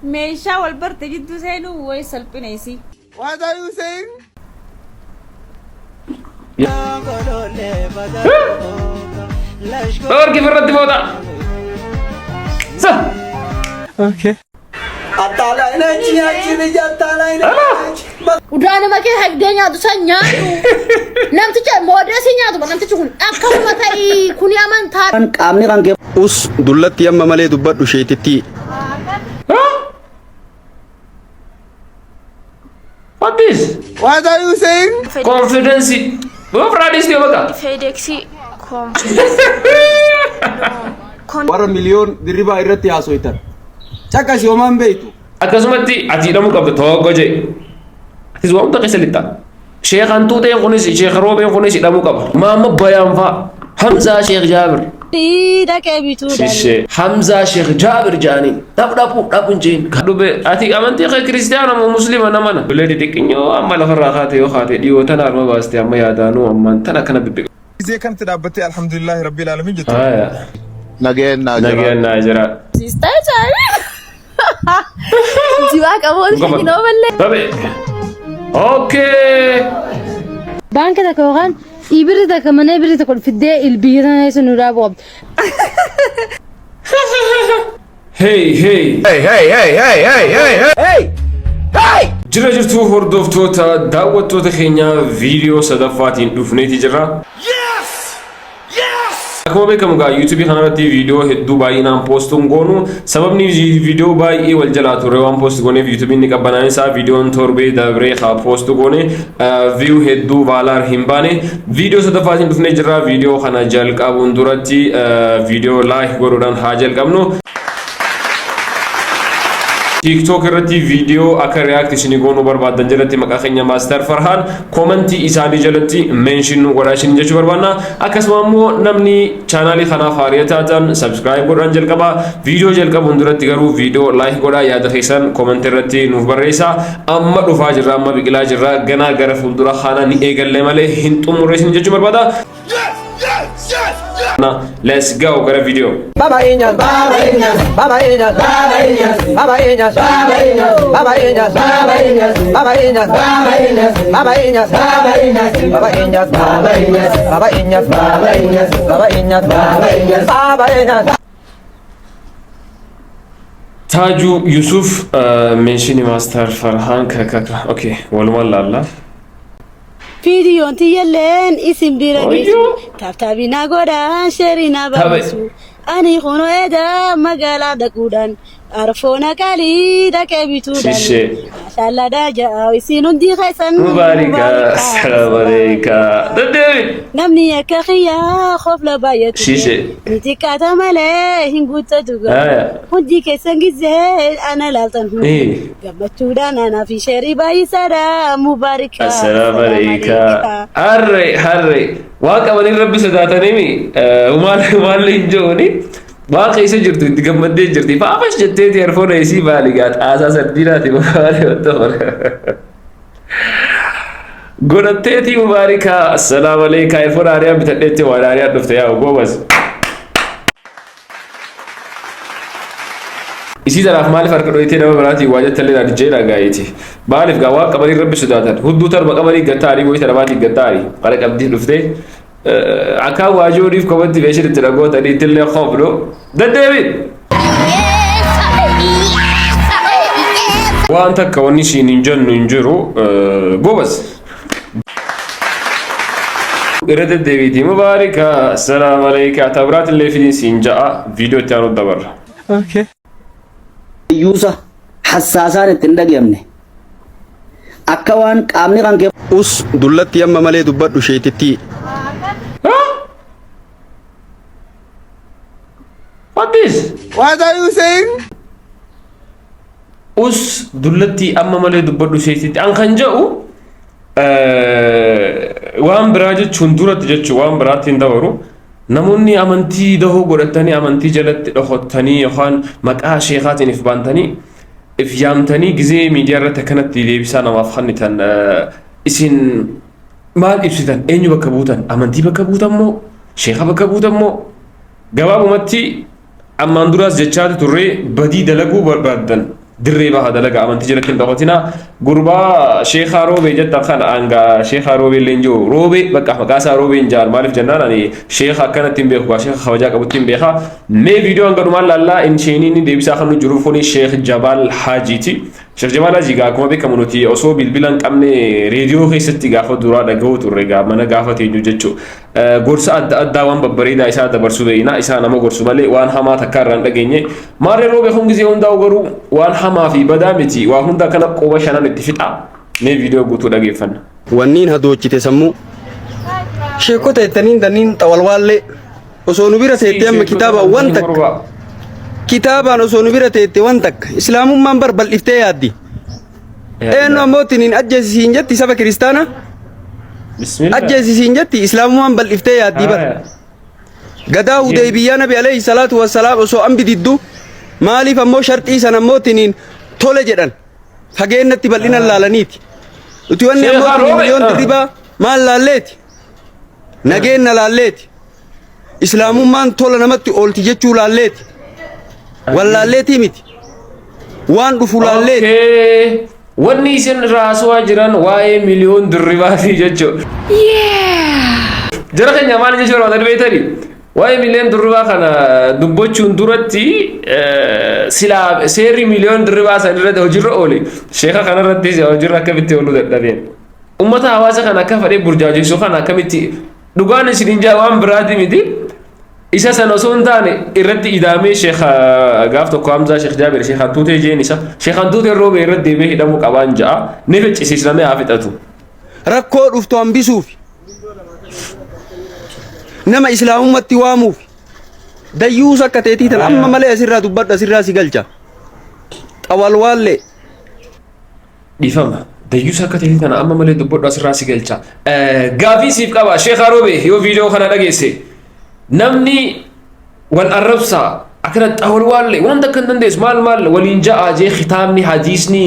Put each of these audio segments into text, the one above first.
meeshaa wal barte jidduu seenuu way salphinaysi. What are you saying? Orki فرت مودا. Okay. Udah nama ke harganya tu sanya tu. Nanti cak moderasinya tu, nanti cakun. Aku matai kuniaman tar. Kami kan ke us dullat yang mamale dubat ushaititi. What is? What are you saying? Confidence. What Fradis dia baka? Fedeksi Wara million diriba irratti hasoitan. Cakasi oman beitu. Akkasumatti ati hidhamu qabda tokko jee. Atis waan taqqisa lixa. Sheekhan tuuteen kunis sheekh roobeen kunis hidhamu qaba. Maamma bayaan fa'a. Hamzaa Sheekh Jaabir. Tidak kayak begitu. Shishee. Hamzaa Sheekh Jaabir jaaniin. Dhabu jeen. Dhube ati amantii kee kiristiyaana moo muslima namana? Bilee xixiqqoo amma lafarraa kaatee yoo kaatee dhiyoo tana arma baastee amma yaadaanuu ammaan tana kana bibbiqa. Izee kan tidhaabbattee alhamdulillahi rabbil alamin jettu. Nageen naa jira. Sister cari. Jiwa kamu ni novel. Tabe. Okay. Bank ده كمان يبرد ده كمان يبرد تكون في الدقيق البيض أنا يسون رابط. Hey. Jira jirtu hordoftoota daawwattoota keenya viidiyoo sadaffaatiin dhufneeti jirra. Akkuma beekamu gaa YouTube kanarratti viidiyoo hedduu baay'inaan poostuun goonu sababni viidiyoo baay'ee wal jalaa ture waan poost gooneef YouTube ni qabbanaan isaa viidiyoon torbee dabree haa poostu goone view hedduu vaalaar hin baane viidiyoo sadaffaatiin dhufnee jirra. Viidiyoo kana jalqabuun duratti viidiyoo like godhuudhaan haa jalqabnu. TikTok irratti viidiyoo akka reaction goonu barbaadan jalatti maqaa keenya Master Farhan commenti isaanii jalatti mention godhaashin jechuu barbaanna. Akkasuma immoo namni channelii kanaaf haaraa taatan subscribe godhaan jalqaba. Viidiyoo jalqabuun duratti garuu viidiyoo like godhaa yaada keessan comment irratti nuuf barreessaa. Amma dhufaa jirra amma biqilaa jirra ganaa gara fuuldura kana ni eegalle malee hin xumurreessin jechuu barbaada. Let's go get a video. Baba Inyas, Baba Inyas, Baba Inyas, Baba Inyas, Baba Inyas, Baba Inyas, Baba Inyas, Baba Inyas, Baba Inyas, Baba Inyas, Baba Inyas, Baba Inyas, Baba Inyas, Baba Inyas, Baba Inyas, Baba Inyas, Baba Inyas, Baba Inyas, Baba Inyas. Taju Yusuf mention Master Farhan kaka. Okay, walumaa lalla. فيديو أنت يلين اسم بيرجس تابتابينا قدان شرينا بامسو أني خونو إدا مقالا دكودان عرفونا كالي دا كبيتودان ما شاء الله دا جاوي سينون دي خيسان مباركة السلام عليكم ددوي نمني يكاخيا خوف لبايتو شيشي نتي كاتا مالي هنقوتا دوغا ودي كيسان جزيل أنا لالتن قبتودان أنا في شري باي سارا مباركة السلام عليكم هري واقع وني ربي صداتني وما لينجوني باقي سجرت تقمد جرتي فافش جتيت يرفون ايسي بالغات اساس الدينات مبارك والدخل قلتيتي مباركة السلام عليكم يرفون اريا بتديتي واريا دفتيا وغوبس इसी तरह माल फर्क रोइते न बनाती वाजे तले ना जेरा गायती बालिफ गावा कबरी रब सुदातन हुद्दू तर कबरी गतारी वही तरबाती गतारी قال قبدي دفته اكا واجوري في كومنت بيشر تراغو تدي تل خبرو ددبي وانت كوني شي نينجرو غوبس إرد الدبيتي مبارك السلام عليك اعتبرات اللي في سينجا فيديو تانو دبر Okay. Yusa hassasaan ittiin dhageenye akka waan qaamni kan kee us dullatti amma malee dubbadhu sheetitti. What is? What are you saying? Us dullatti amma malee dubbadhu sheetitti an kan jedhu waan biraa jechuun duratti jechuu waan biraatti hin dabaru. Namoonni amantii dahoo godhatanii amantii jalatti dhohotanii yookaan maqaa sheekaatiin if baantanii if yaamtanii gizee miidiyaa irratti kanatti deebisaa namaaf kennitan isin maal ibsitan eenyu bakka buutan amantii bakka buutan moo sheeka bakka buutan moo gabaabumatti ammaan duraas jechaati turree badii dalaguu barbaadan dirree baha dalaga amantii jalatti hin dhokkotina gurbaa sheekhaa roobee jettan kana anga sheekhaa roobee illee jiru roobee bakka maqaa isaa roobee hin jaan maaliif jennaan ani sheekha akkanatti hin beeku sheekha kabajaa qabutti hin beeka mee viidiyoo hanga dhumaan laallaa insheeniin deebisaa kan nu jiru kuni sheekh Jabaal Haajiiti. Sheekh Jabaal Haajii akkuma beekamu nuti osoo bilbila hin qabne reediyoo keessatti gaafa duraa dhaga'u turre mana gaafa teenyu jechuudha. Gorsa adda addaa waan babbareedaa isaa dabarsuu beekna isaa nama gorsu malee waan hamaa takka irraa hin dhageenye maarree roobee kun gisee hundaa'u garuu waan hamaa fi badaa miti waa hunda kana qoba shanan itti fixa mee viidiyoo guutuu dhageeffanna. Wanniin hadoochite sammuu sheekota jettaniin danniin xawalwaallee osoo nu bira teettee amma kitaaba waan takka kitaabaan osoo nu bira teette waan takka islaamummaan bal'iftee yaaddi eenyu ammootiin ajjeesisiin jetti saba kiristaana ajjeesisiin jetti islaamummaan bal'iftee yaaddi bara gadaa Hudaybiyaa nabi alayhi salaatu wassalaam osoo ambi diddu maaliif ammoo sharxii san ammootiin tole jedhan fageennatti bal'inaan laalaniiti nuti wanni ammootiin miliyoon dirribaa maal laalleeti nageenna laalleeti islaamummaan tola namatti oolti jechuu laalleeti wallaalleeti miti waan dhufu laalleeti wanni isin raasuwaa jiran waa'ee miliyoon dirribaatii jechuudha. Jara keenya maal jechuudha waan beektani waa'ee miliyoon dirribaa kana dubbachuun duratti silaa seerri miliyoon dirribaa san irratti hojiirra oole sheekha kanarratti hojiirra akkamitti ooluu dadhabeen ummata hawaasa kana akka fedhee burjaajessu kana akkamitti dhugaan isin jaa waan biraati miti. Isa sana osoo hin taane irratti idaamee sheekha gaaf tokko Hamzaa Sheekh Jaabir sheekhaan tuutee jeen isa sheekhaan tuutee roobee irratti deemee hidhamuu qabaan ja'a ni ficcisiisnamee haa fixatu. Rakkoo dhuftu hambisuuf nama islaamummaatti waamuuf dayyuus akka teetii tan amma malee asirraa dubbadhu asirraa si galcha xawalwaallee dhiifama dayyuus akka teetii tan amma malee dubbadhu asirraa si galcha gaafii siif qaba sheekhaa roobee yoo viidiyoo kana dhageesse. Namni wal arrabsaa akkana xawalwaallee wanta kan dandeessu maal waliin ja'a jee kitaabni hadiisni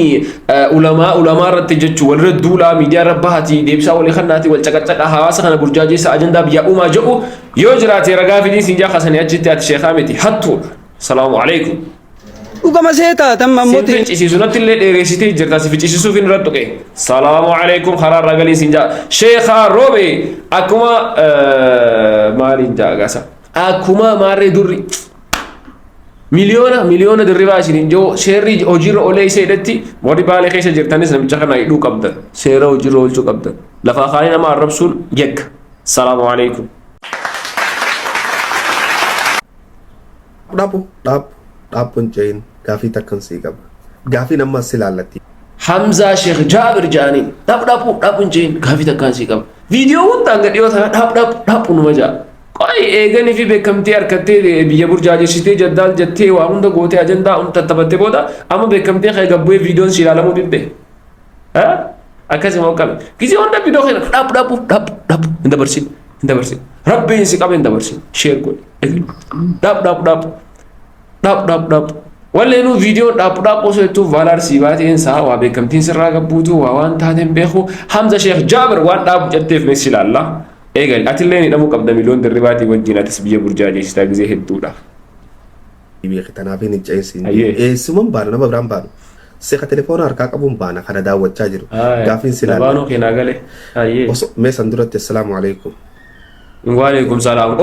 ulamaa irratti jechuu walirra duulaa miidiyaa irra bahati deebisaa walii kannaati wal caqacaqaa hawaasa kana burjaajeessa ajandaa biyyaa uumaa jedhu yoo jiraate ragaa fidii siin jaa kasanii achitti ati sheekaa miti hattu salaamu alaikum. Dhugama seetaa tamma ammooti. Siin ficcisiisu natti illee dheereessitee jirta si ficcisiisuuf hin irratti tuqe salaamu alaikum karaa irraa galii siin jaa sheekhaa roobee akkuma maaliin jaa gasa akkuma maarree durri miliyoona dirribaa isin joo seerri hojiirra olee isa hidhatti warri baalee keessa jirtanis namicha kana hidhuu qabdan seera hojiirra oolchuu qabdan lafaa kaanii nama arrabsuun yakka salaamu alaikum. Dhaabbuun cehin gaafii takkan sii qaba. Gaafii nama si laallatti. Hamzaa Sheekh Jaabir jaaniin dhaabbuun cehin gaafii takkan sii qaba. Viidiyoo hundaan gadhiyoo tana dhaabbu numa jaa. Qoy eeganii fi beekamtii harkattee biyya burjaajessitee jaddaal jettee waa hunda gootee ajandaa hunda tattabattee booda amma beekamtii kee gabbu'ee viidiyoon si ilaalamuu didde. Akkasuma qabe. Gisee hunda viidiyoo keenya dhaabbu hin dabarsin. Rabbiin si qabe hin dabarsin. Sheer godhe. Dhaabbu. Walleenu viidiyoo dhaabbu osoo jettuu vaalaar si baateen saa waa beekamtiin sirraa gabbuutu waa waan taateen beeku Hamza Sheekh Jaabir waan dhaabbu jetteef mees ilaalla. Eegal atillee ni dhamuu qabda miliyoon dirribaatii wajjin atis biyya burjaajeessitaa gisee hedduudha. Kanaaf hin ceesin. Eessumaan baana nama biraan baanu. Seeqa telefoona harkaa qabuun baana kana daawwachaa jiru. Gaafiin si ilaalla. Baanoo keenaa galee. Meesan duratti assalaamu alaikum. Wa alaikum salaam.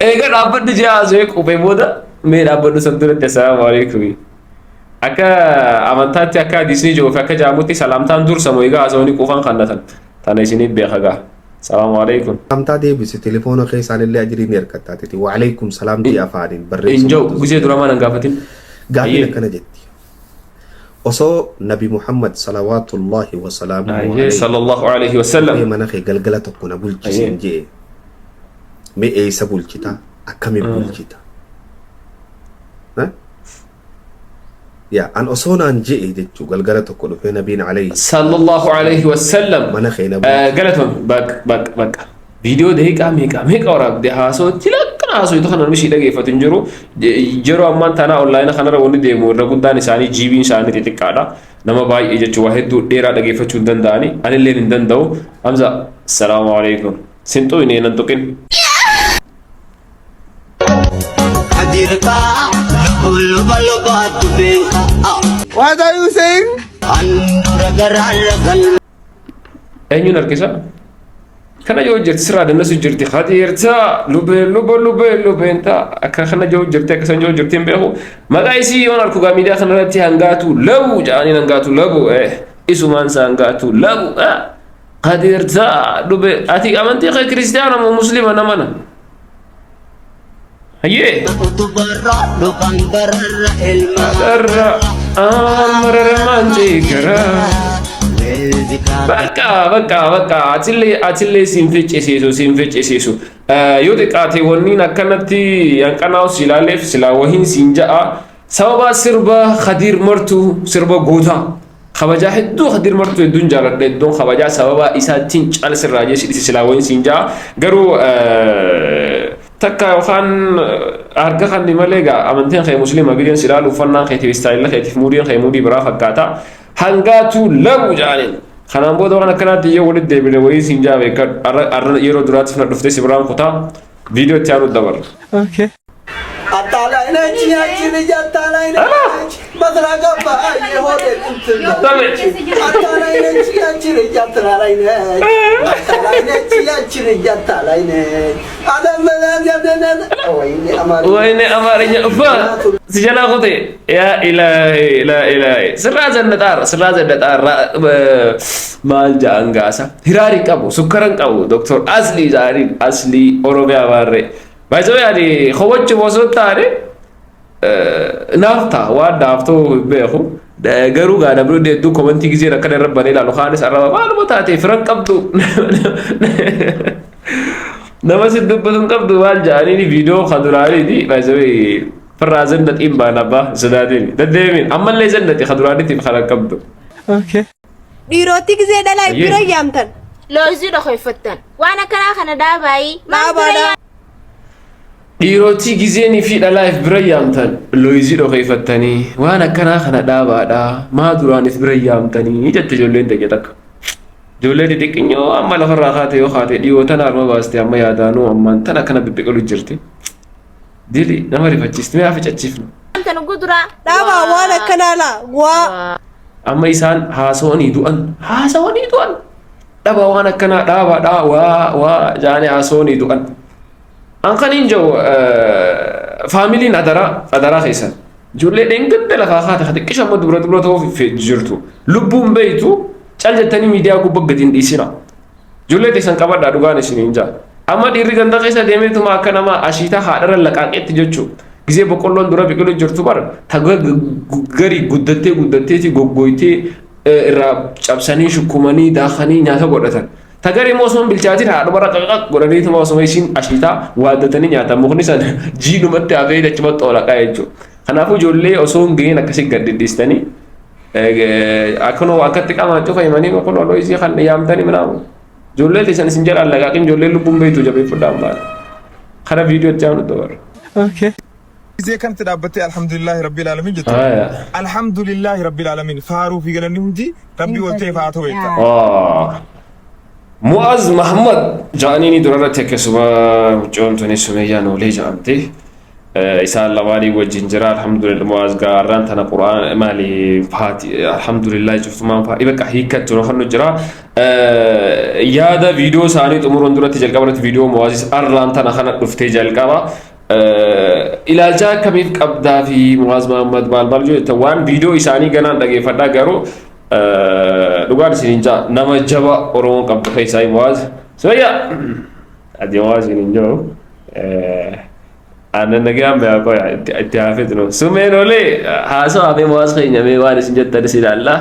Eega dhaabbadhu jaazee qubee booda mee dhaabbadhu san duratti assalaamu alaikum. Akka amantaatti akka hadiisni jiru fi akka jaamutti salaamtaan dursamoo egaa haasawni qufaan kannatan tana isiniif beeka gaa. Salaamu alaikum. Salaamtaa deebisi telefoona keessaan illee ajiriin ergattaati. Wa alaikum salaamtii afaaniin barreessu. Injoo gusee duramaa nan gaafatin. Gaafiin akkana jetti. Osoo Nabi Muhammad salawaatullahi wa salaamuhu sallallahu alaihi wasallam mana kee galgala tokko na bulchisin jee mee eessa bulchita akkami bulchita an osoo naan jee jechuu galgala tokko dhufee nabiin alayhi sallallahu alaihi wasallam mana kee na galatuma bakka viidiyoo daqiiqaa meeqa waraabde haasoo tilakkan haasoo itu kanan mishii dhageeffatu hin jiru yeroo ammaan tanaa onlaayina kanarra wanni deemu irra guddaan isaanii jiibiin isaanii xixiqqaadha nama baay'ee jechuu waa hedduu dheeraa dhageeffachuu hin danda'ani anillee hin danda'u Hamza assalaamu alaikum sinxuu hin tuqin dirka Lulu balu batu bengka What are you saying? Andura garalagan Eenyuun harkisa? Kana yoo jirti sirraa dandasu jirti Khadirta lubeen akka kana yoo jirti akkasan yoo jirti hin beeku maqaa isii yoon harku gaa miidiyaa kana irratti hangaatu labu jedhaniin hangaatu labu isumaan isaa hangaatu labu Khadirta lubee ati amantii kee kiristiyaana moo musliima namana? Hayyee Utubara dukan barra ilma Darra amarara manjigara Bakka atillee siin ficcisiisu yoo xiqqaate wanniin akkanatti hanqanaa'u si ilaaleef silaa wahiin siin ja'a sababa sirba Khadir Martuu sirba gootaa kabajaa hedduu Khadir Martuu hedduun jaaladha hedduun kabajaa sababa isaatiin caalsirraa jechuudha silaa wahiin siin ja'a garuu takka yookaan harka kan malee gaa amantiin kee musliima gidiin silaa uffannaan keetiif istaayila keetiif muudiin kee muudii biraa fakkaata hangaatu lagu jaaniin kanaan booda waan akkanaatti yoo walitti deebine wayii siin jaabe yeroo duraatti fina dhuftee si biraan kutaa viidiyoo itti aanutti dabarra. Okay. አታላይ ነች ያቺ ልጅ አታላይ ነች መስራቅ የሆነ እንትን አታላይ ነች ያቺ ልጅ አታላይ ነች አታላይ ነች ያቺ ልጅ አታላይ ነች ወይኔ አማርኛ እፋ ሲጀላ ኮቴ ያ ኢላሂ ስራ ዘነጣር ማልጃ አንጋሳ ሂራሪ ቀቡ ሱከረን ቀቡ ዶክተር አስሊ ኦሮሚያ ባሬ ባይዘው ያዲ ኸወጭ ወሰጣሪ ናፍታ ዋዳ አፍቶ በኹ ገሩ ጋር ደብሩ ደዱ ኮሜንት ጊዜ ረከደ ረበኔ ላሉ ኻንስ አረባ ባል ቦታቴ ፍረን ቀብዱ ነመስ ድብቱን ቀብዱ ዋልጃ አኒ ቪዲዮ ኸዱራሪ ዲ ባይዘው ፍራዘን ነጢም ባናባ ዘዳዴን ደደሚን አመለ ዘነጢ ኸዱራሪ ዲ ኸረቀብዱ ኦኬ ዲሮቲ ጊዜ ደላይ ቢሮ ያምተን ሎዚ ደኸ ይፈተን ዋና ከና ከነዳ ባይ ማባዳ dhiiroti gizeeni fi dhalaaf bira yaamtan looyizii dhokee fattanii waan akkanaa kana dhaabaadha maa duraaniif bira yaamtanii jette ijoolleen ta'e takka ijoollee xixiqqoo amma lafarraa kaate yoo kaate dhiyootan harma baaste amma yaadaanuu ammaan tan akkana bibbiqilu jirti dili nama rifachiisti mee aficachiifnu tan gudura dhaabaa waan akkanaa laa waa amma isaan haasawanii du'an dhabaa waan akkanaa dhaabaadha waa jaanii haasawanii du'an Angkan injo family adara khaisan julle dengde la khaata khadikisha mad dubra to fi jirtu lubbum beitu caljetani media ku baggadin disina julle tesan qabada dugane sininja amma dirri ganda khaisa demetu ma kanama ashita hadara laqaqet jechu gize boqollon dura biqilu jirtu bar gari guddate ti goggoyte ra cabsani shukumani dakhani nyaata godatan Tagari mosum bilchaatiin haadha bara qaqaq godhaniitu mosuma isin ashiitaa waaddatanii nyaatan mukni san jiidhumatti hafee dachumatti oolaqaa jechuudha. Kanaafuu ijoollee osoo hin ga'in akkasii gad dhidhiistanii akkanoo akkatti qamaan cufa himanii kun oloo isii kan yaamtanii minaamu. Ijoollee teessan isin jedhaan laqaaqiin ijoollee lubbuun beektu jabeeffudhaan baala. Kana viidiyoo itti aanu dabarra. Okay. زي كانت دابتي الحمد لله رب العالمين جت الحمد لله رب العالمين فارو في قلني هندي ربي ولتي فاتو يتا معاذ محمد جانيني دررت كسبا جونتوني سميا نو لي جامتي إسال لوالي وجنجرا الحمد لله معاذ قارن تنا قرآن مالي فاتي الحمد لله شفت ما فا يبقى هيك تروحن جرا يا دا فيديو ساني تمرون درت جلقبرت فيديو معاذ أرلان تنا خنا دفتي جلقبا إلى جا كميف قبضة في معاذ محمد بالبالجو توان فيديو إساني جنا دقي فدا قرو lugar sininja nama Jawa orang kabut kai sai Muaz so ya adi Muaz sininjo anan nagam ya ko itiafet no sumenole haso ame Muaz kai nyame wani sinjat tadi sidalla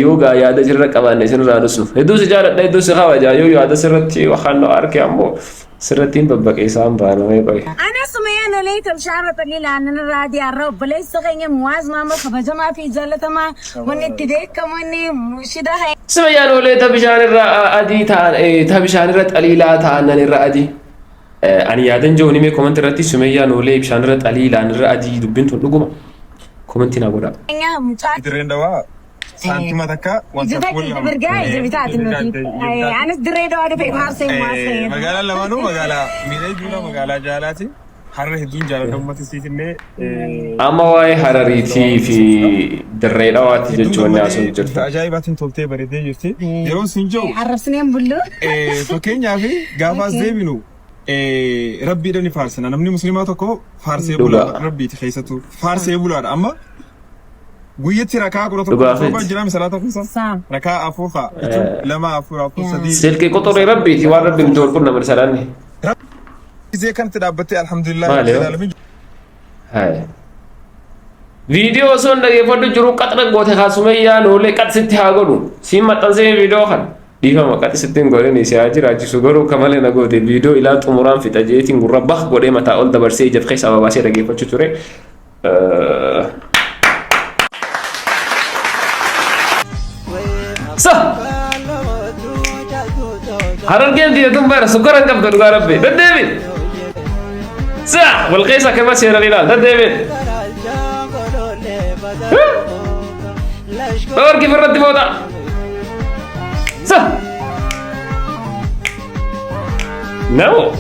yoga ya da jirra qabane sin radusu edu sijara da edu sawa ja yo ya da sirati wa khanno arke ammo siratin babbake sam bana me koy انا سميه نوليت الشعر قليل عن الرادي الرب ليس غني مواز ماما خبجه ما في زلة ما من ابتديك كمان مشيده هي سميه نوليت بشان الرادي تبشان الرد قليلا تان الرادي أنا يادن جوني مي كومنت راتي سميه نوليت بشان الرد قليلا عن الرادي دبنت نقوم كومنتي نقولا دريندوا سانتيما تكا وانت برجاي زي بتاعت انا دريدو هذا في بحر سي مواز مقالا لمانو مقالا ميلي جولا مقالا جالاتي حرر هدون جالا دومتي سيتني أما واي حرريتي في درينا واتي جتوني أسون جرت عجائبات تولتي بريدي جرتي يرو سنجو عرف سنين بلو فكين يافي غافاز ديبينو ربي دني فارسنا نمني مسلماتكو فارسي بولا ربي تخيستو فارسي بولا أما ويتي ركعة قرطة قرطة جرام صلاة فنسا ركعة أفوخا لما أفوخا سدي سلكي قطري ربي تيوان ربي مدور كنا مرسلاني زي كانت دابتي الحمد لله رب العالمين هاي فيديو سون دغه فدو جرو قطر غوته خاصميا نولي قط ستي هاغلو سيما تنسي فيديو خان ديفا ما قط ستين غوري ني سياجي راجي سوغرو كمال نغوتي فيديو الى طمران في تجيتين غربخ غودي متا اول دبرسي جف خيس ابا باسي دغه فچ توري صح هرنجين دي دمبر سكرن قبل غربي ددبي صح والقيسة كما سير الهلال ددبي دور كيف الرد موضع صح نو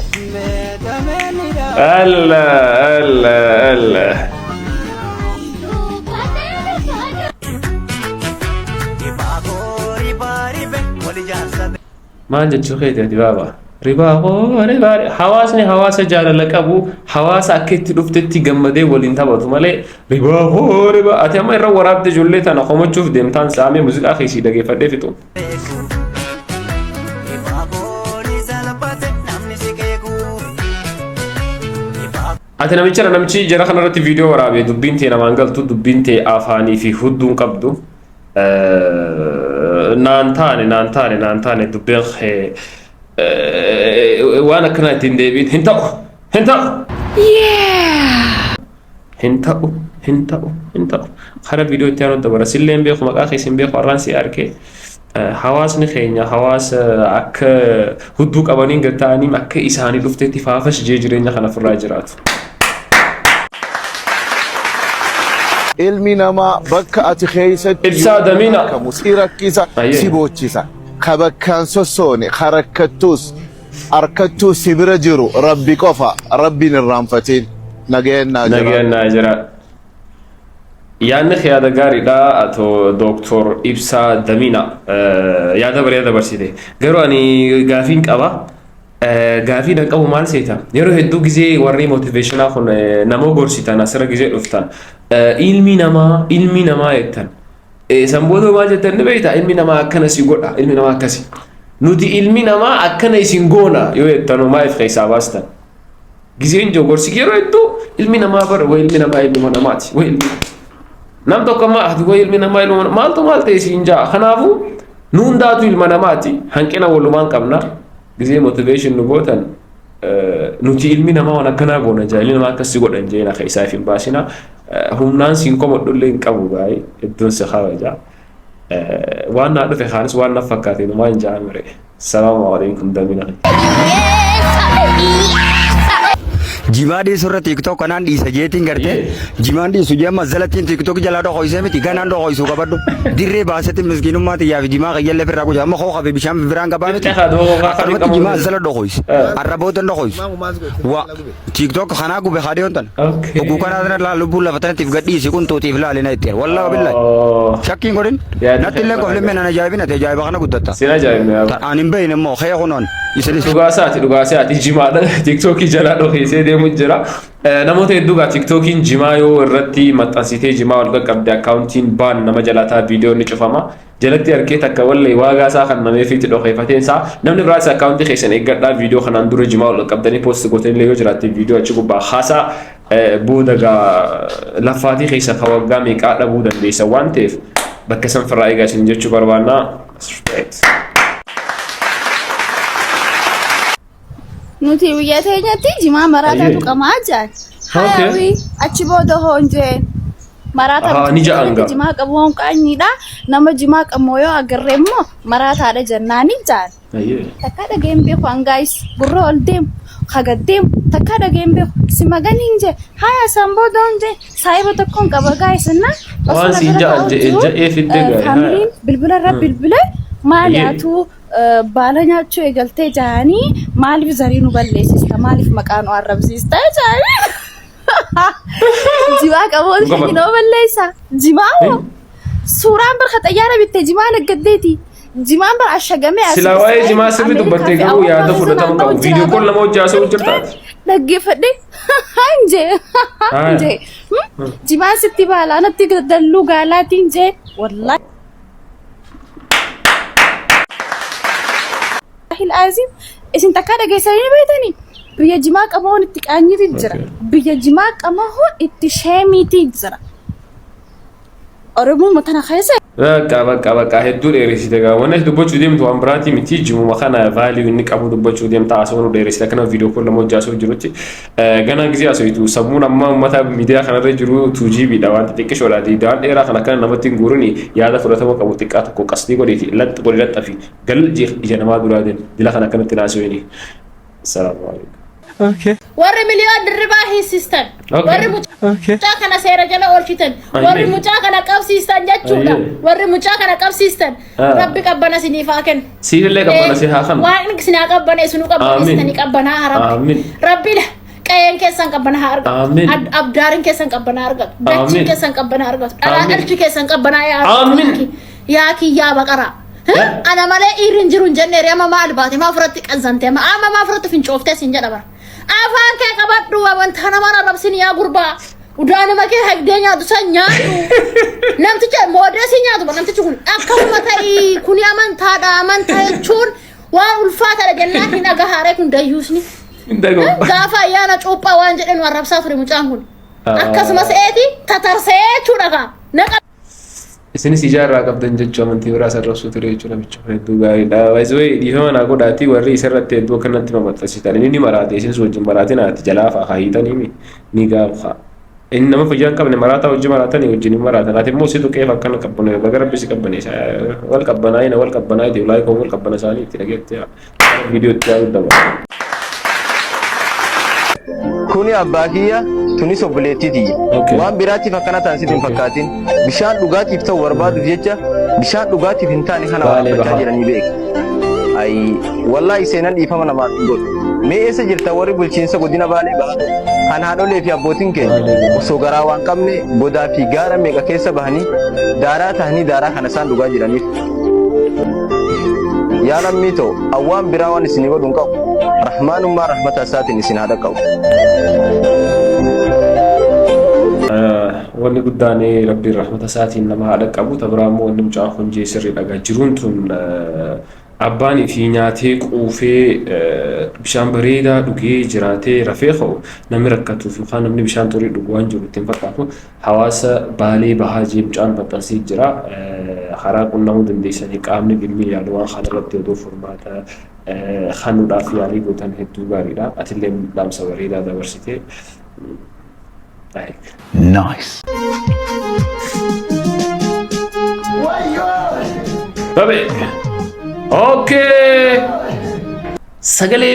الله ما جت شوخيت يا دبابة ربا حواسني حواس جال لك أبو حواس أكيد لفتتي جمدة ولين تبغى مالي ربا أتيما يرى وراب تجولة أنا قوم تشوف دمتان سامي موسيقى أخي سيدا كيف ده فيتون أتنا ميشر أنا ميشي جرا خنا رتي فيديو ورابي دبينتي أنا مانقل تو دبينتي أفاني في هدون كبدو نانتاني دبين خي وانا كنا تندبيت هنتاو خرا فيديو تانو دبر سلم بيخو مقاخي سم بيخو رانسي اركي حواس نخينيا حواس اك هدو قبانين غتاني مك اساني دفتي فافش جيجرينيا خنا فراجرات علمي نما بكا اتخيست ابساد مينا كمسيرك كيسا سيبوتشيسا خبكان سوسوني خركتوس اركتوس سيبرجرو ربي قفا ربي نرامفتين نجين ناجرا يعني خيار غاري دا اتو دكتور ابسا دمينا يا دبر سيدي غيرو اني غافين قبا غافين قبو مال سيتا يرو هدو غزي وري موتيفيشن اخون نمو غورسيتا نصر غزي دفتان علمي نما يتن سمبودو ما جتن بيتا علمي نما كنسي غودا علمي نما كسي نودي علمي نما اكني سينغونا يو يتنو ما يف حساباستن غزين جو غورسي كيرو يتو علمي نما بر وعلمي نما علمي نماتي وعلمي نم تو كما هدو علمي نما علمي مالتو مالتي سينجا خنافو نون داتو علمي نماتي هنكنا ولمان قمنا غزي موتيفيشن نغوتن nuti ilmi nama wana kana gona jali nama kasi godan jena khaisa fi basina humnan sin komo dulle qabu gai edun se kharaja wana do fe khalis wana fakati no man jamre assalamu alaikum damina Jimadi surat TikTok kanan di sajetin garte jimandi sujama mazalatin TikTok jala do khoise mi tigana do khoisu kabado dirre basati miskinum mati ya jima khayelle ferra ko jama kho khabe bisham vibranga ba mi khadi jima zala do khois arabot do khois wa TikTok khana ko be khadi ontan ko kana la lubula fatana tifgadi sikun to tifla lena itir wallahi billahi shakkin godin natille ko le mena jayibina te jayiba kana gudatta sina jayibina anin bayne mo khay khonon isali dugasati jima TikTok jala do khise de mujjira namoota hedduugaa tiktookiin jimaa yoo irratti maxxansitee jimaa wal qaqqabde akkaawuntiin baan nama jalaataa viidiyoo ni cufama jalatti argee takka wallee waagaasaa kan nameefiitti dhokeeffateensaa namni biraas akkaawuntii keessan eeggadhaa viidiyoo kanaan dura jimaa wal qaqqabdanii poosti gootanillee yoo jiraatte viidiyoo achi gubbaa haasaa boodagaa laffaatii keessa ka waggaa meeqaa dhabuu dandeessa waan ta'eef bakka san firraa eegaa isin jechuu barbaannaa. nuti biyya teenyatti jimaa maraataatu qamaa jaan hayawi achi booda hoonjeen maraata jimaa qabu hoon qaanyiidha nama jimaa qamoo yoo agarree immoo maraataadha jennaanii jaan takka dhageen beeku hangaayis gurra ol deemu hagaddeemu takka dhageen beeku si maganiin jee haya san booda hoonjee saayiba tokkoon qaba gaayisannaa waan si ja'ee fidde faamiliin bilbila irra bilbile maaliyaatu baala nyaachuu eegaltee jaanii maaliif zarii nu balleessista maaliif maqaa nu arrabsiista jaanii Jimaa qaboon hinoo balleessa. Jimaa suuraan barka xayyaara bitte jimaa naggaddeeti. Jimaan bar ashagame as. Sila waa'ee jimaa sirri dubbattee garuu yaada fudhatama qabu. Viidiyoo kool nama hojii haasa'u jirtaati. Dhaggeeffadhe. Hanje. Jimaa sitti baalaa natti dalluu gaalaatiin jee. Wallaahi. Azim isin takka dhageessanii beektanii biyya jimaa qabahoon itti qaanyiitu jira. Biyya jimaa qabahoon itti sheemiitu jira. Oromoo matana keessa. Bakka hedduu dheeressite gaa wanni dubbachuu deemtu waan biraati miti jimuma kana vaaliyuu inni qabu dubbachuu deemta haasawuu dheeressite akkana viidiyoo kool nama hojii haasa'u jirutti gana gizee haasa'uutu sammuun amma uummata miidiyaa kanarra jiru 2GBdha waan xixiqqishoodha diidaan dheeraa kan akkana namatti hin guurini yaada fudhatama qabu xiqqaa tokko qasdii godheeti laxxi godhe laxxafi gal ija namaa duraa deemu dila kan akkanatti naasa'uuni. Assalaamu alaikum. Warri miliyoon dirribaa hiisistan. Warri mucaa kana seera jala oolchitan. Warri mucaa kana qabsiistan jechuudha. Warri mucaa kana qabsiistan. Rabbi qabbana siniif haa kennu. Siillee qabbana si haa kennu. Waan inni sinaa qabbanee sunu qabbaneessitanii qabbanaa haa rabbi. Rabbila qe'een keessan qabbanaa haa argatu. Abdaariin keessan qabbanaa argatu. Dachiin keessan qabbanaa argatu. Dhalaa dhalchi keessan qabbanaa yaa argatu. Yaa kiyyaa baqaraa. Ana malee dhiirri jiru hin jenne reema maal baate maa furatti qazzante amma maa furatti fincooftee sin jedha bara. Afaan kee qabadhu wanta nama arrabsin yaa gurbaa. Udaana makee hagdee nyaatu san nyaatu. Namticha moodeesii nyaatu bara namtichi kun akkasuma ta'ii kuni amantaadha amantaa jechuun waan ulfaataadha jennaatiin dhagahaaree kun dayyuusni. Gaafa ayyaana cuuphaa waan jedhan arrabsaa ture mucaan kun. Akkasumas eeti tatarsee jechuudha kaa. Isinis ijaarraa qabdan jechuu amantii biraa sarrabsuu ture jechuudha bicha hedduu gaariidha. Baay'ee dhiifama naa godhaatii warri isarratti hedduu akkanatti mamaxxasitan inni maraate isinis wajjin maraatiin ati jalaa fa'aa haayitanii ni gaafa. Inni nama fayyaa hin qabne maraataa hojii maraatanii wajjin hin maraatan. Ati immoo si tuqeef akkana qabbane baga rabbisi qabbaneessa wal qabbanaa'ina wal qabbanaa'iti ulaa ikoon wal qabbana isaanii itti dhageetti viidiyoo itti yaadu daba. Kuni abbaa kiyya tunis obboleettiti. Waan biraatiif akkana taasisu hin fakkaatin. Bishaan dhugaatiif ta'u barbaaduuf jecha bishaan dhugaatiif hin taane kana waaqeffachaa jiranii beeku. Ayi wallaahi seenan dhiifama namaaf hin godhu. Mee eessa jirta warri bulchiinsa godina Baalee baha? Kan haadholee fi abbootiin keenya osoo garaa waan qabne godaa fi gaara meeqa keessa bahanii daaraa tahanii daaraa kana isaan dhugaa jiraniif. Yaa lammii ta'u awwaan biraa waan isinii godhu hin qabu. Rahmaanummaa rahmata isaatiin isin haadha qabu. Wanni guddaan rabbiin rahmata isaatiin nama haadha qabu tabiraammoo wanni mucaan kun jeesirri dhagaa jiruun tun abbaan fi nyaatee quufee bishaan bareedaa dhugee jiraatee rafee ka'u namni rakkatuuf yookaan namni bishaan xurii dhugu waan jiru ittiin fakkaatu hawaasa Baalee bahaa jee mucaan maxxansee jira karaa qunnamuu dandeessanii qaamni dhimmi yaalu waan kanarratti odoo furmaata kennuudhaaf yaalii gootan hedduu gaariidha atillee dhaamsa bareedaa dabarsitee. Nice. Babe. Okay. Sagalee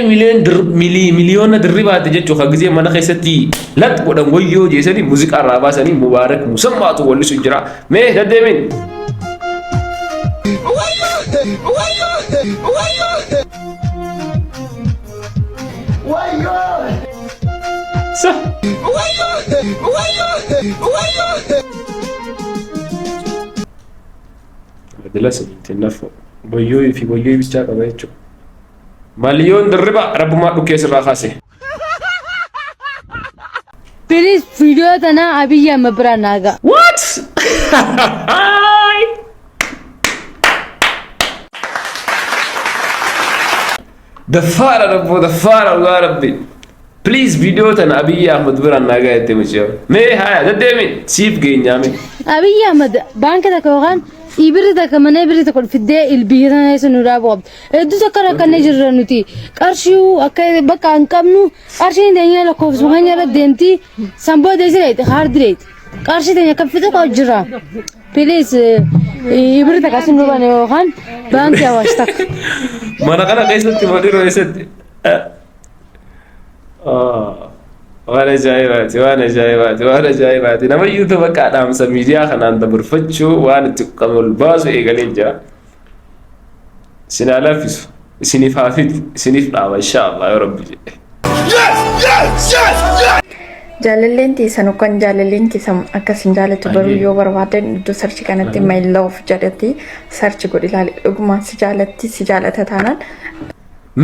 miliyoona dirribaati jechuun kan gisee mana keessatti lat godhan wayyoo jeesanii muuziqaa irraa baasanii mubaarak musammaatu wallisu jira. Mee daddeemin. Jelas tinafo boyoo fi boyoo bichaa qaba jechuudha. Miliyoon dirriba rabbumaa dhukkee sirraa kaase. Please video tana Abiy Ahmed bira naaga. What? The father of Rabbi. Please video tana Abiy Ahmed bira naaga yette mucho. Me haya daddeemin siif geenyaame. Abiy Ahmed baanka takawaan ibirita kamane ibirita kol fidee ilbiirana isinu raaboob eddu sakara kanne jirranuti qarshiu akka bakka an qabnu qarshiin deenya lakkoofsu hanya la deemti samboo deesireet hardireet qarshii deenya kan fide koo jira please ibirita kasinu bane yookaan baanki awashtak mana kana keessatti modiro eessatti waan ajaa'ibaati nama yuutu bakka dhaamsa miidiyaa kanaan dabarfachuu waan itti qabul baasu eegalee jira isin alaafisu isiniif haafidu isiniif dhaama inshaallah yoo rabbi jedhe Jaalalleen teessan kan jaalalleen keessan akkasin jaalatu baruu yoo barbaadan iddoo sarchi kanatti my love jedhatti sarchi godhi ilaali dhugumaan si jaalatti si jaalata taanaan.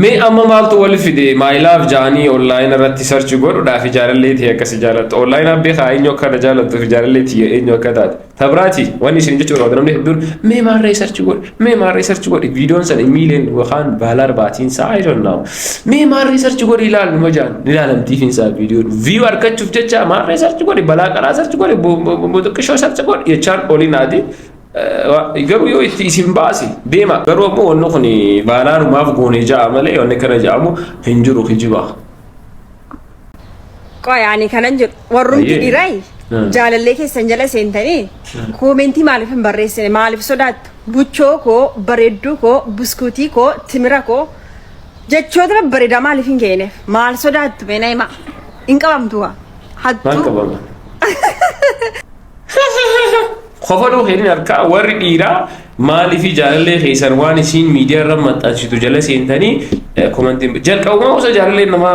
Mee amma maaltu wal fide my love jaanii online irratti search godhuudhaaf jaalallee ta'e akkasi jaalatu online abbee haa eenyu akka jaalatu jaalallee ta'e eenyu akka taate tabraati wanni isin jechuudha waan namni hedduun mee maarree search godhi viidiyoon sana miiliyoon yookaan baalar baatiin saa I don't know mee maarree search godhi ilaalu ma jaan ilaalamtiif hin saa viidiyoon view argachuuf jecha maarree search godhi balaa qaraa search godhi botoqishoo search godhi jechaan olinaati. Garuu yoo itti isin baasi deema garuu ammoo wanni kun baanaanumaaf goonee ja'a malee wanni kana ja'amu hin jiru kijiba. Qoyaani kanan jiru warrumti dhiiraa jaalallee keessan jala seentanii koomentii maaliif hin barreessine maaliif sodaattu buchoo koo bareedduu koo buskuutii koo timira koo jechoota bareedaa maaliif hin keeneef maal sodaattu beena hima hin qabamtu hattuu. Khofadoo heerin harkaa warri dhiiraa maaliif jaalallee keessan waan isin miidiyaa irra maxxansitu jala seentanii komentiin jalqabumaa osoo jaalallee nama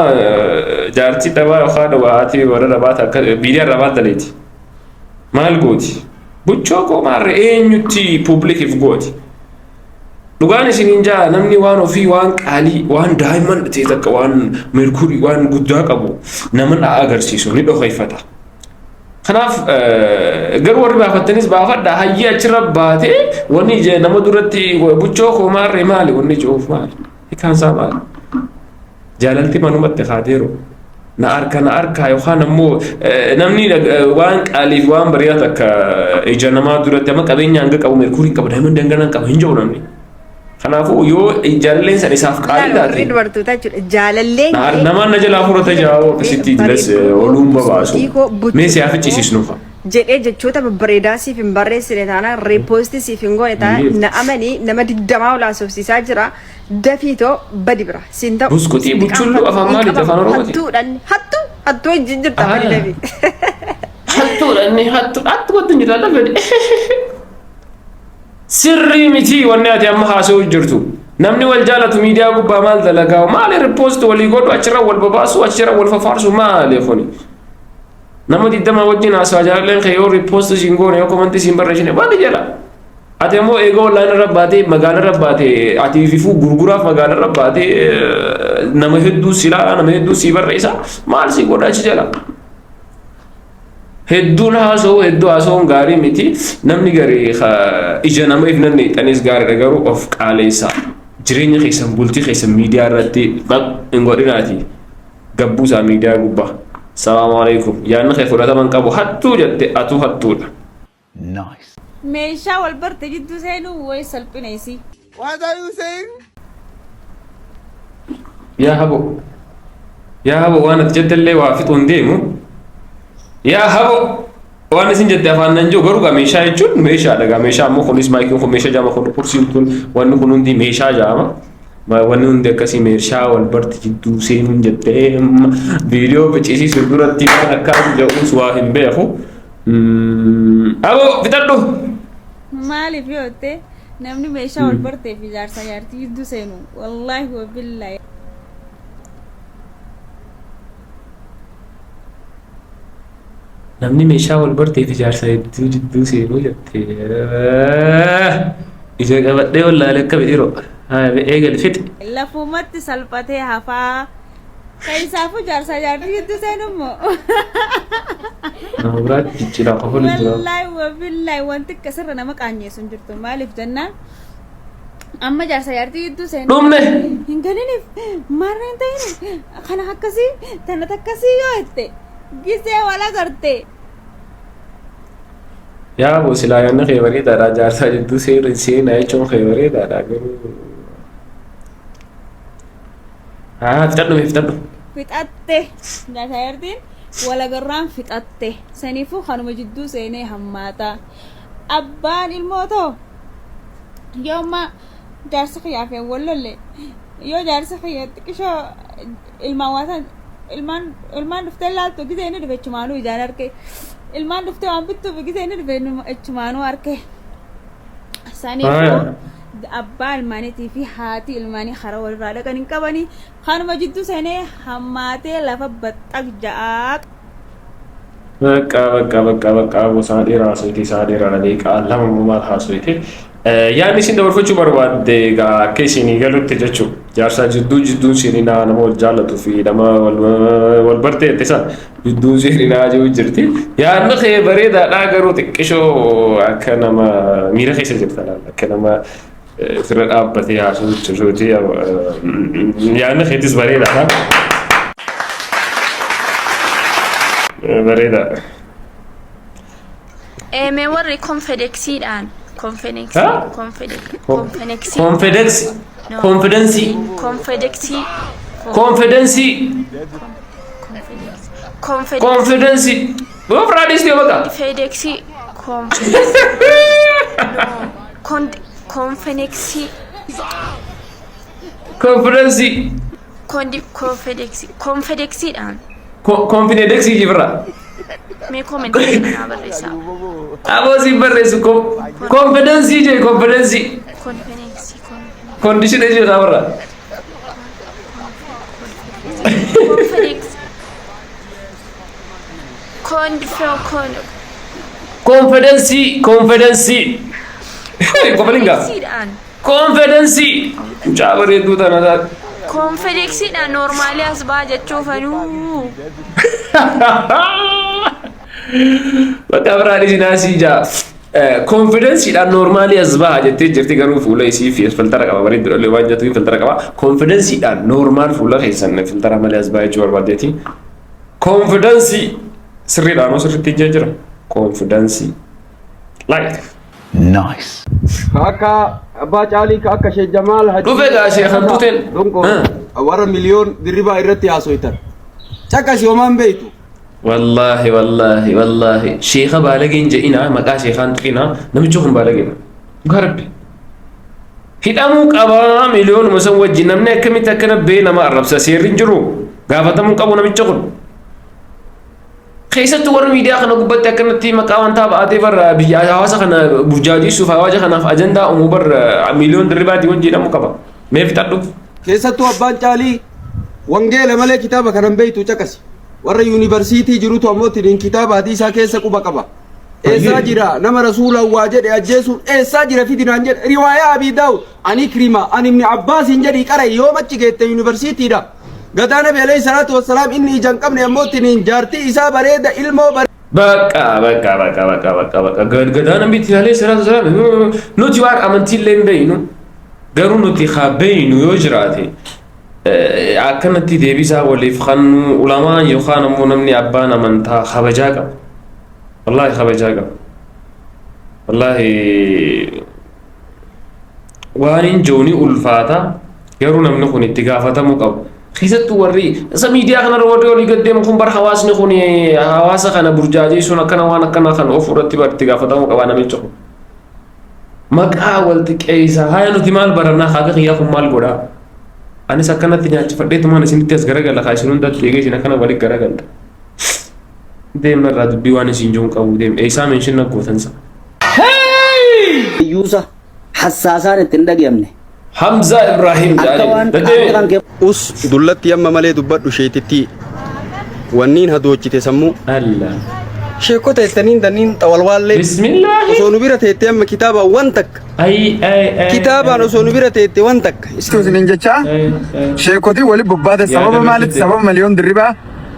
jaartii dhabaa yookaan dhawaatii warra dhabaata akka miidiyaa irra baataleeti. Maal gooti? Buchoo koo maarree eenyutti publikiif gooti? Dhugaan isiniin jaa namni waan ofii waan qaalii waan daa'imman ta'e takka waan merkurii waan guddaa qabu nama agarsiisu ni dhokeeffata. Kanaaf garuu warri baafattanis baafadha hayyi achirra baatee wanni nama duratti buchoo koo maarree maali wanni cuuf maali hiikaansaa maali jaalalti manumatti haateeru na arka yookaan ammoo namni waan qaaliif waan bareedaa takka ija namaa duratti amma qabeenya hanga qabu merkuuriin qabu daa'imman danganaan qaba hin jiru namni. Kanaafuu yoo jaalalleen san isaaf qaalii taate jaalalleen namaan na jalaa furata jaa'oo akkasitti dilas oluun babaasu mee siyaaf iccisiisnuufa. Jedhee jechoota babbareedaa siif hin barreessine taanaan reepoostii siif hin goone taanaan na amanii nama 20 olaasofsiisaa jira dafiitoo badi bira siin ta'u. Buskutii buchulluu afaan maaliiti afaan oromooti? Hattuu wajjin jirta afaan dabi. Hattuu wajjin jirta dabi. Sirrii miti wanni ati amma haasa'u jirtu namni wal jaalatu miidiyaa gubbaa maal dalagaa maali riipoost walii godhu achirra wal babaasu achirra wal fafaarsu maali kuni nama 20 wajjin haasa'aa jaalalleen kee yoo riipoost siin goone yoo komantii siin barreessine baali jala ati ammoo eegoo online irra baatee magaala irra baatee ati fifuu gurguraaf magaala irra baatee nama hedduu silaa nama hedduu sii barreessa maal sii godha achi jala. Hedduun haasa'uun gaarii miti namni garii ija nama ifnan neexanis gaariidha garuu of qaaleessa jireenya keessan bultii keessan miidiyaa irratti hin godhinaati gabbuusaa miidiyaa gubbaa. Salaamu alaikum yaadni kee fudhataman qabu hattuu jette atuu hattuudha. Meeshaa wal barte jidduu seenuu wayi salphineesi. What are you saying? Yaa habo waan ati jettellee waa fixuun deemu. Yaa habo waan isin jette afaan nan jiru garuu meeshaa jechuun meeshaadha meeshaa ammoo kunis maayikiin kun meeshaa jaama kun kursiin kun wanni kun hundi meeshaa jaama wanni hundi akkasii meeshaa wal barti jidduu seenuun jettee viidiyoo bicisiisu duratti waan akkaan jedhuus waa hin beeku. Habo fixadhu. Maaliif yootte namni meeshaa wal barteef ijaarsa jaartii jidduu seenu wallaahi wabillahi. Namni meeshaa wal barteef ijaarsa hedduu jidduu seenuu jettee ija qabadhee wallaalee akka bidhiroo eegal fixe. Lafumatti salphatee hafaa keessaafu jaarsa jaartii jidduu seenu immoo. Nama biraatti jijjiiraa qofa lujjira. Wallaahi wabillahi wanti akkasirra nama qaanyeessu hin jirtu maaliif jennaan amma jaarsa jaartii jidduu seenu. Dhumne. Hin ganiniif maarree hin ta'in kana akkasii tana takkasii yoo jette. Gisee wala garte. Yaa bosilaa yaanna kee bareedaadha jaarsaa jidduu seenaa jechuun kee bareedaadha garuu. Fixadhu. Fixatte jaarsa jaartiin wala garraan fixatte saniifuu kanuma jidduu seenee hammaata. Abbaan ilmootoo yoo ammaa jaarsa kiyyaafee wallolle yoo jaarsa kiyya xiqqishoo ilmaan waasan. Ilmaan dhuftee laaltu gisee inni dhufe chumaanuu ijaan arge ilmaan dhuftee waan bittuuf gisee inni dhufe chumaanuu arge saniifuu abbaa ilmaaniitii fi haati ilmaanii hara walirraa dhaqan hin qabanii kanuma jidduu seenee hammaatee lafa baxxaq ja'aa በቃ ቦሳዴ ራስዎት ሳዴራ ለደቂቃ ለመማር ሀሶይቴ ያኔ ሲንደወርፈችው በርባዴ ጋ ኬሲኒ ገሉት ጀቹ ጃርሳ ጅዱን ሲኒና ነሞ ጃለቱ ፊ ደማ ወልበርቴ ተሳ ጅዱን ሲኒና ጀው ጅርቲ ያን በሬዳ ዳገሩ ጥቅሾ አከነማ ሚረኸ ሰጀርታላ አከነማ ፍረዳበት ያሱት ጆቲ ያን ኸቲስ በሬዳ በሬዳ me warri confedexi dhan confedexi በፍራዲስ ነው በቃ fedexi confedexi dhan confidexi jibra me comment na barresa abozi barresu confidence je confidence condition je dabra confidence kopalinga confidence jabare dutana confidence na normally asba jechufanu በቃ ብራዲስ ናሲጃ ኮንፊደንስ ይላል ኖርማሊ አዝባ ጀቴ ጀርቲ ገሩ ፉላ ይሲፍ የፈልተራ ቀባ በሬ ድረለ ዋንጀቱ ይፈልተራ ቀባ ኮንፊደንስ ይላል ኖርማል ፉላ ከሰነ ፈልተራ ማሊ አዝባ ይጆር ባዴቲ ኮንፊደንስ ስሪዳ ነው ስሪት ይጀጅራ ኮንፊደንስ ላይክ ናይስ ካካ አባ ጫሊ ካካ ሼህ ጀማል ሀጂ ዱፌጋ ሼህ አንቱቴን ወረ ሚሊዮን ድሪባ ይረት ያሶይተር ጨቀስ yoman በይቱ والله شيخ بالغين جئنا مقا شيخان تقينا نمجوهم بالغين غرب هدامو قبا مليون مسوج نمنا كم تكنب بين ما الربس سيرين جرو غافتم قبو نمجوهم خيست ور ميديا خنا غبت تكنتي مقا وانتا باتي بر بيا حواسا خنا بوجاجي سوفا واجه خنا اجندا امبر مليون دربا دي ونجي نمو قبا مي فتدو خيست ابان چالي وانجيل ملك كتابه كنم بيتو چكس warra university jirutu ammotin kitaaba hadiisa keessa quba qaba eessa jira nama rasuula waa jedhe ajjeesuun eessa jira fidinaan jedhe riwaayaa abii daawud ani krima ani ibni abbaas hin jedhi qara yoom achi geette university dha gadaa nabi alayhi salaatu wassalaam inni ijaan qabne ammotin jaartii isaa bareeda ilmoo በቃ gadaa nabi alayhi salaatu wassalaam nuti waan amantiillee hin beeynu garuu nuti haa beeynu yoo jiraate akkanatti deebisaa waliif kan ulamaa yookaan ammoo namni abbaan amantaa kabajaa qaba wallaahi kabajaa qaba wallaahi waan hin jooni ulfaata garuu namni kun itti gaafatamuu qabu keessattuu warri isa miidiyaa kanarra warri olii gaddeemu kun bar hawaasni kun hawaasa kana burjaajeessuun akkana waan akkanaa kan of irratti bar itti gaafatamuu qabaa namicha kun maqaa walti qeeysaa haa nuti maal barannaa haa qiyyaa kun maal godhaa أنا سكنت تنيا فرديت ما نسيت تسكرك لا خايسون ده تيجي شيء نكنا بالك كرجال ديم مرة بيوان سينجون كابو ديم إيسا منشن نقوتنسا يوسا حساسان تندق يمني حمزة إبراهيم جاري أس دولت يم مالي دبّر وشيتتي ونين هدوچي تسمو الله شيكو تيتنين دنين طوالوالي بسم الله وصونو بيرا تيتيم كتابة وانتك أي كتابة وصونو بيرا تيتي وانتك استوز نينجا شيكوتي ولي بباد سبب مالت سبب مليون دربا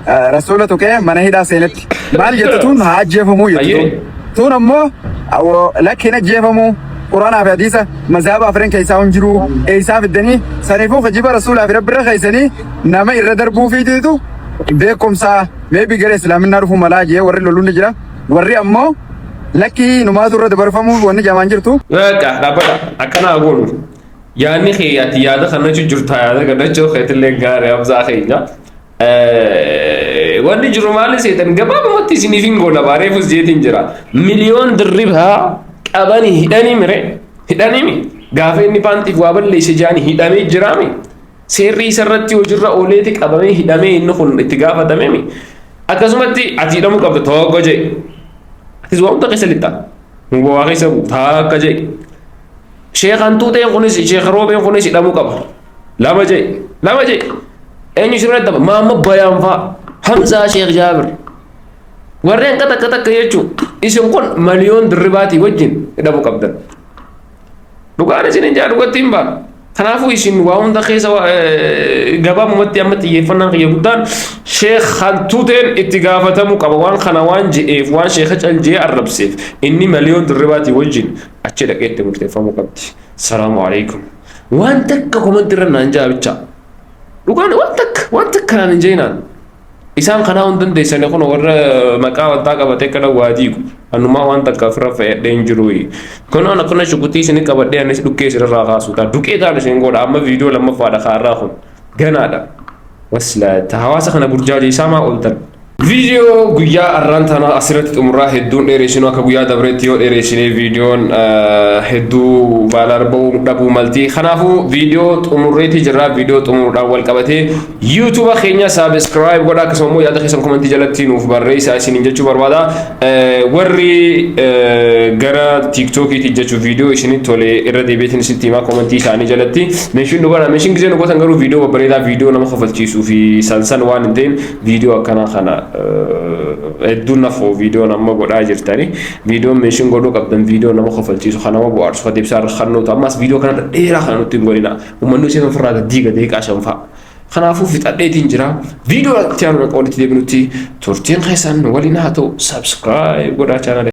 رسولة كي منهدا سينت مال جتتون هاجيفمو يتتون تون أمو أو لك هنا جيفمو قرآن في حديثة مذهب أفرين كيسا ونجرو إيسا في الدني سنفو خجيب رسول في رب رخيسني نما إردربو في تيتو بيكم سا ميبي غير اسلامي نعرفو ملاجي وري لولون جرا وري امو لكي نماذ رد برفمو وني جمان جرتو بقى دابا اكنا اقول يعني خياتي يادا خنا جرتا يادا كدا جو خيت اللي غار ابزا خينا وني جرو مالي سيتن غبا بمتي سينيفين غولا باري فوز جيتين جرا مليون دربها قباني هداني مري هداني مي غافيني بانتي وابل ليس جاني هدامي جرامي سيري سرتي وجرا اوليتي قبامي هدامي نخون اتغافا دمي akkasumatti ati hidhamuu qabda tokko jee ati waanta keessa lixxa waa keessa takka jee sheekhan tuuteen kunis sheekh roobeen kunis hidhamuu qaba lama jee eenyu sirra daba maamma bayaan faa hamzaa sheekh jaabir warreen qaxaqaxaqqa jechuun isin kun miliyoon dirribaatii wajjin hidhamu qabdan dhugaan isin hin jaa dhugatti hin baana kanaafuu isin waa hunda keessa gabaabumatti amma xiyyeeffannaan kiyya guddaan sheekh hantuuteen itti gaafatamuu qaba waan kana waan je'eef waan sheekha caljee arrabseef inni miliyoon dirribaatii wajjin achi dhaqee itti murteeffamuu qabdi salaamu alaikum waan takka komanti irra naan jaa bicha dhugaan waan takka naan hin jeenaan isaan kanaa hun dandeessanii kun warra maqaa wantaa qabatee kana waa diigu annumaa waan takka ofirra fayyadhee hin jiru kun an akkana shukutii isin qabadhee anis dhukkee isirraa kaasuudha duqqee taane isin godha amma viidiyoo lammaffaadha kaarraa kun ganaadha waslaata hawaasa kana burjaajii isaa maa ooltan Video guyyaa arraan tana asirratti xumurraa hedduun dheeressinuu akka guyyaa dabreetti yoo dheeressinee viidiyoon hedduu baalar ba'uu dhabuu malti. Kanaafuu viidiyoo xumurreetii jirra. Viidiyoo xumuruudhaan wal qabatee YouTube keenya subscribe godha akkasuma immoo yaada keessan komentii jalatti nuuf barreessaa isiniin jechuu barbaada. Warri gara TikTokiitti jechuu viidiyoo isinitti tole irra deebiitiin isinitti himaa komentii isaanii jalatti. Meeshiin dhugaadha. Meeshiin gisee nu gootan garuu viidiyoo babbareedaa viidiyoo nama kofalchiisuu fi sansan waan hin ta'in viidiyoo akkanaa kana hedduun nafoo viidiyoo nama godhaa jirtani viidiyoon meeshiin godhuu qabdan viidiyoo nama kofalchiisu kan nama bu'aarsu kan deebisaa irra kannuutu ammas viidiyoo kana dheeraa kan nutti hin godhina uummanni isheen ofirraa gaddiiga deeqaa shanfaa kanaafuu fixadheetiin jira viidiyoo itti aanu naqa walitti deebinutti turtiin keessan waliin haa ta'u subscribe godhaa chaanala